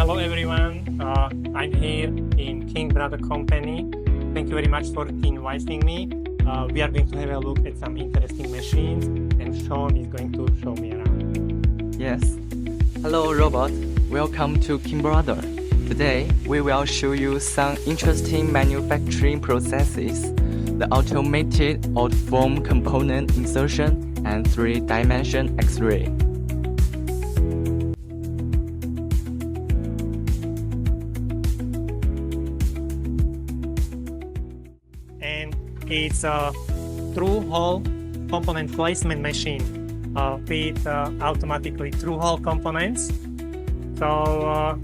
Hello everyone, I'm here in KingBrother company. Thank you very much for inviting me. We are going to have a look at some interesting machines and Sean is going to show me around. Yes. Hello Robert, welcome to KingBrother. Today we will show you some interesting manufacturing processes, the automated odd-form component insertion and 3-dimension X-ray. And it's a through-hole component placement machine with automatically through-hole components. So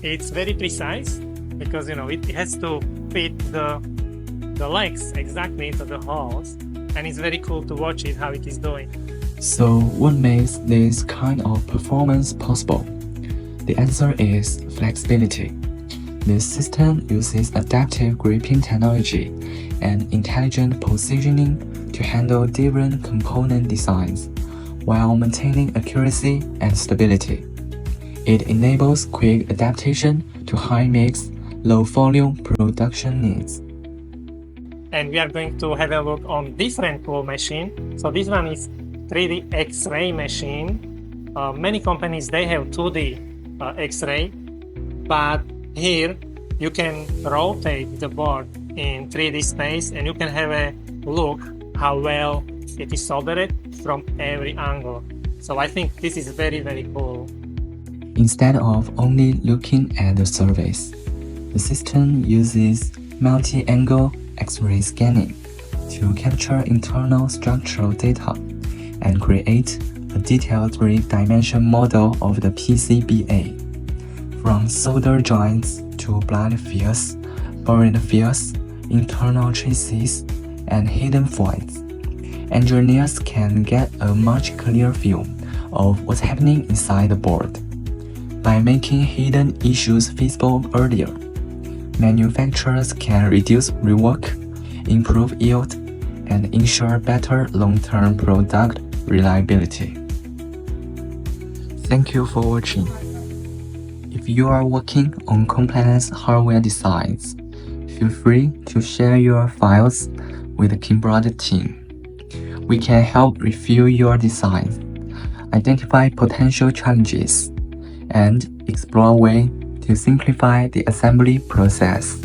it's very precise because it has to fit the legs exactly into the holes, and it's very cool to watch it how it is doing. So what makes this kind of performance possible? The answer is flexibility. This system uses adaptive gripping technology and intelligent positioning to handle different component designs while maintaining accuracy and stability. It enables quick adaptation to high-mix, low-volume production needs. And we are going to have a look on different cool machine. So this one is 3D X-ray machine. Many companies, they have 2D X-ray, but here you can rotate the board in 3D space and you can have a look how well it is soldered from every angle. So I think this is very, very cool. Instead of only looking at the surface, the system uses multi-angle X-ray scanning to capture internal structural data and create a detailed 3-dimension model of the PCBA. From solder joints to blood fields, buried fields, internal traces, and hidden voids, engineers can get a much clearer view of what's happening inside the board. By making hidden issues visible earlier, manufacturers can reduce rework, improve yield, and ensure better long-term product reliability. Thank you for watching. If you are working on complex hardware designs, feel free to share your files with the KingBrother team. We can help review your designs, identify potential challenges, and explore ways to simplify the assembly process.